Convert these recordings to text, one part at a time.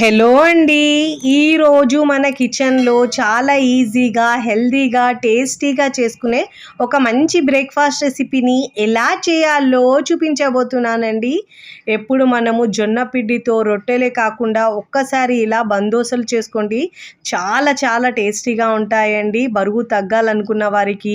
Hello అండి. ఈరోజు మన కిచెన్లో చాలా ఈజీగా హెల్తీగా టేస్టీగా చేసుకునే ఒక మంచి బ్రేక్ఫాస్ట్ రెసిపీని ఎలా చేయాలో చూపించబోతున్నానండి. ఎప్పుడు మనము జొన్న పిండితో రొట్టెలే కాకుండా ఒక్కసారి ఇలా బందోసలు చేసుకోండి. చాలా చాలా టేస్టీగా ఉంటాయండి. బరువు తగ్గాలనుకున్న వారికి,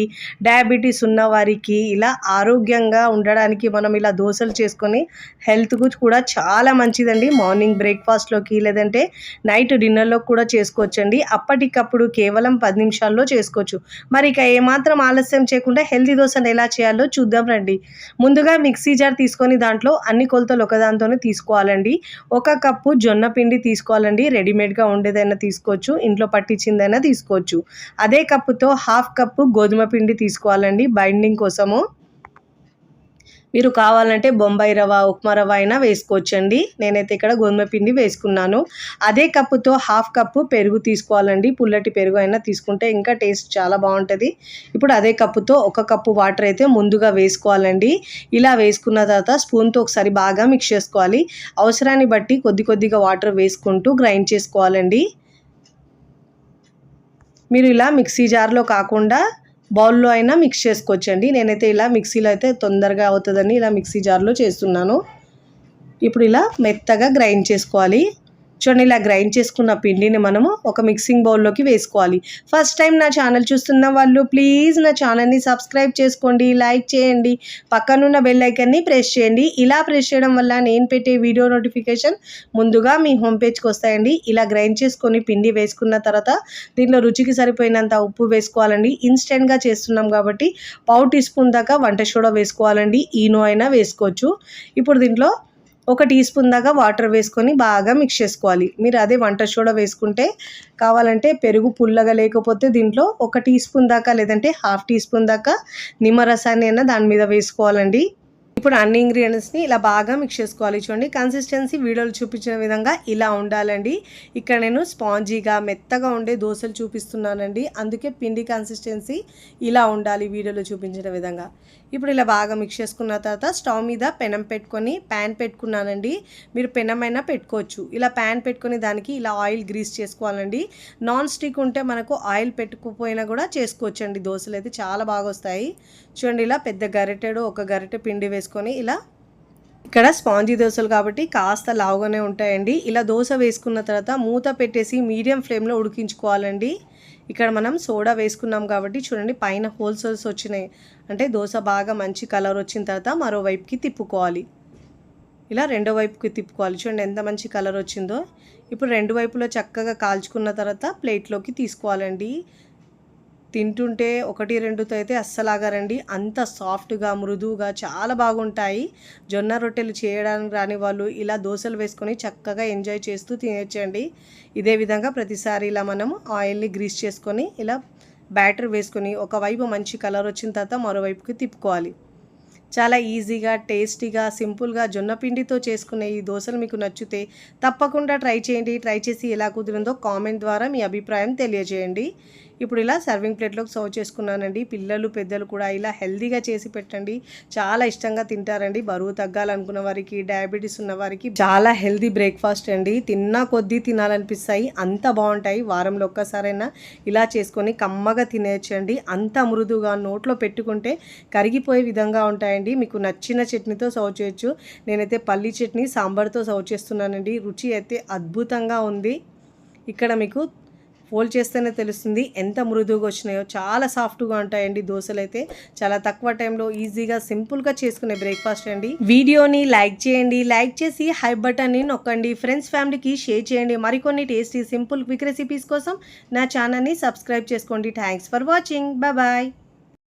డయాబెటీస్ ఉన్న వారికి ఇలా ఆరోగ్యంగా ఉండడానికి మనం ఇలా దోశలు చేసుకొని హెల్త్కు కూడా చాలా మంచిదండి. మార్నింగ్ బ్రేక్ఫాస్ట్లోకి లేదంటే నైట్ డిన్నర్లో కూడా చేసుకోవచ్చండి. అప్పటికప్పుడు కేవలం 10 నిమిషాల్లో చేసుకోవచ్చు. మరి ఇక ఏమాత్రం ఆలస్యం చేయకుండా హెల్తీ దోశను ఎలా చేయాలో చూద్దాం రండి. ముందుగా మిక్సీ జార్ తీసుకొని దాంట్లో అన్ని కొలతలు ఒకదాంతోనే తీసుకోవాలండి. 1 కప్పు జొన్న పిండి తీసుకోవాలండి. రెడీమేడ్గా ఉండేదైనా తీసుకోవచ్చు, ఇంట్లో పట్టించిందైనా తీసుకోవచ్చు. అదే కప్పుతో 1/2 కప్పు గోధుమ పిండి తీసుకోవాలండి బైండింగ్ కోసము. మీరు కావాలంటే బొంబాయి రవ్వ, ఉప్మా రవ్వ అయినా వేసుకోవచ్చండి. నేనైతే ఇక్కడ గోధుమ పిండి వేసుకున్నాను. అదే కప్పుతో 1/2 కప్పు పెరుగు తీసుకోవాలండి. పుల్లటి పెరుగు అయినా తీసుకుంటే ఇంకా టేస్ట్ చాలా బాగుంటుంది. ఇప్పుడు అదే కప్పుతో 1 కప్పు వాటర్ అయితే ముందుగా వేసుకోవాలండి. ఇలా వేసుకున్న తర్వాత స్పూన్తో ఒకసారి బాగా మిక్స్ చేసుకోవాలి. అవసరాన్ని బట్టి కొద్ది కొద్దిగా వాటర్ వేసుకుంటూ గ్రైండ్ చేసుకోవాలండి. మీరు ఇలా మిక్సీ జార్లో కాకుండా బౌల్లో అయినా మిక్స్ చేసుకోవచ్చండి. నేనైతే ఇలా మిక్సీలో అయితే తొందరగా అవుతుందని ఇలా మిక్సీ జార్లో చేస్తున్నాను. ఇప్పుడు ఇలా మెత్తగా గ్రైండ్ చేసుకోవాలి. చూడండి, ఇలా గ్రైండ్ చేసుకున్న పిండిని మనము ఒక మిక్సింగ్ బౌల్లోకి వేసుకోవాలి. ఫస్ట్ టైం నా ఛానల్ చూస్తున్న వాళ్ళు ప్లీజ్ నా ఛానల్ని సబ్స్క్రైబ్ చేసుకోండి, లైక్ చేయండి, పక్కనున్న బెల్ ఐకాన్ని ప్రెస్ చేయండి. ఇలా ప్రెస్ చేయడం వల్ల నేను పెట్టే వీడియో నోటిఫికేషన్ ముందుగా మీ హోమ్ పేజ్కి వస్తాయండి. ఇలా గ్రైండ్ చేసుకొని పిండి వేసుకున్న తర్వాత దీంట్లో రుచికి సరిపోయినంత ఉప్పు వేసుకోవాలండి. ఇన్స్టెంట్గా చేస్తున్నాం కాబట్టి 1/4 టీ స్పూన్ దాకా వంట సోడా వేసుకోవాలండి. ఈనో అయినా వేసుకోవచ్చు. ఇప్పుడు దీంట్లో 1 టీ స్పూన్ దాకా వాటర్ వేసుకొని బాగా మిక్స్ చేసుకోవాలి. మీరు అదే వంట సోడా వేసుకుంటే కావాలంటే పెరుగు పుల్లగా లేకపోతే దీంట్లో 1 టీ స్పూన్ దాకా లేదంటే 1/2 టీ స్పూన్ దాకా నిమ్మరసాన్ని అయినా దాని మీద వేసుకోవాలండి. ఇప్పుడు అన్ని ఇంగ్రీడియంట్స్ని ఇలా బాగా మిక్స్ చేసుకోవాలి. చూడండి, కన్సిస్టెన్సీ వీడియోలో చూపించిన విధంగా ఇలా ఉండాలండి. ఇక్కడ నేను స్పాంజీగా మెత్తగా ఉండే దోశలు చూపిస్తున్నానండి. అందుకే పిండి కన్సిస్టెన్సీ ఇలా ఉండాలి వీడియోలో చూపించిన విధంగా. ఇప్పుడు ఇలా బాగా మిక్స్ చేసుకున్న తర్వాత స్టవ్ మీద పెనం పెట్టుకొని ప్యాన్ పెట్టుకున్నానండి. మీరు పెనమైనా పెట్టుకోవచ్చు. ఇలా ప్యాన్ పెట్టుకొని దానికి ఇలా ఆయిల్ గ్రీస్ చేసుకోవాలండి. నాన్ స్టిక్ ఉంటే మనకు ఆయిల్ పెట్టుకోపోయినా కూడా చేసుకోవచ్చండి. దోశలు అయితే చాలా బాగా వస్తాయి. చూడండి, ఇలా పెద్ద గరిటెడు 1 గరిటె పిండి వేసుకొని ఇలా ఇక్కడ స్పాంజీ దోశలు కాబట్టి కాస్త లావుగానే ఉంటాయండి. ఇలా దోశ వేసుకున్న తర్వాత మూత పెట్టేసి మీడియం ఫ్లేమ్లో ఉడికించుకోవాలండి. ఇక్కడ మనం సోడా వేసుకున్నాం కాబట్టి చూడండి పైన హోల్స్ వచ్చినాయి. అంటే దోశ బాగా మంచి కలర్ వచ్చిన తర్వాత మరోవైపుకి తిప్పుకోవాలి. ఇలా రెండో వైపుకి తిప్పుకోవాలి. చూడండి ఎంత మంచి కలర్ వచ్చిందో. ఇప్పుడు 2 వైపులో చక్కగా కాల్చుకున్న తర్వాత ప్లేట్లోకి తీసుకోవాలండి. తింటుంటే 1, 2తో అయితే అస్సలాగారండి. అంత సాఫ్ట్గా మృదువుగా చాలా బాగుంటాయి. జొన్న రొట్టెలు చేయడానికి రాని వాళ్ళు ఇలా దోశలు వేసుకొని చక్కగా ఎంజాయ్ చేస్తూ తినేయచ్చండి. ఇదే విధంగా ప్రతిసారి ఇలా మనము ఆయిల్ని గ్రీస్ చేసుకొని ఇలా బ్యాటర్ వేసుకొని ఒకవైపు మంచి కలర్ వచ్చిన తర్వాత మరోవైపుకి తిప్పుకోవాలి. చాలా ఈజీగా టేస్టీగా సింపుల్గా జొన్న పిండితో చేసుకునే ఈ దోశలు మీకు నచ్చితే తప్పకుండా ట్రై చేయండి. ట్రై చేసి ఎలా కుదిరిందో కామెంట్ ద్వారా మీ అభిప్రాయం తెలియజేయండి. ఇప్పుడు ఇలా సర్వింగ్ ప్లేట్లోకి సర్వ్ చేసుకున్నానండి. పిల్లలు పెద్దలు కూడా ఇలా హెల్తీగా చేసి పెట్టండి, చాలా ఇష్టంగా తింటారండి. బరువు తగ్గాలనుకున్న వారికి, డయాబెటీస్ ఉన్న వారికి చాలా హెల్తీ బ్రేక్ఫాస్ట్ అండి. తిన్నా కొద్దీ తినాలనిపిస్తాయి, అంత బాగుంటాయి. వారంలో ఒక్కసారైనా ఇలా చేసుకొని కమ్మగా తినేయచ్చండి. అంత మృదుగా నోట్లో పెట్టుకుంటే కరిగిపోయే విధంగా ఉంటాయండి. మీకు నచ్చిన చట్నీతో సర్వ్ చేయొచ్చు. నేనైతే పల్లీ చట్నీ సాంబార్తో సర్వ్ చేస్తున్నానండి. రుచి అయితే అద్భుతంగా ఉంది. ఇక్కడ మీకు ఫోల్డ్ చేస్తేనే తెలుస్తుంది ఎంత మృదువుగా వచ్చినాయో. చాలా సాఫ్ట్గా ఉంటాయండి దోశలు అయితే. చాలా తక్కువ టైంలో ఈజీగా సింపుల్గా చేసుకునే బ్రేక్ఫాస్ట్ అండి. వీడియోని లైక్ చేయండి, లైక్ చేసి హై బటన్ని నొక్కండి. ఫ్రెండ్స్ ఫ్యామిలీకి షేర్ చేయండి. మరికొన్ని టేస్టీ సింపుల్ క్విక్ రెసిపీస్ కోసం నా ఛానల్ని సబ్స్క్రైబ్ చేసుకోండి. Thanks for watching. బాయ్.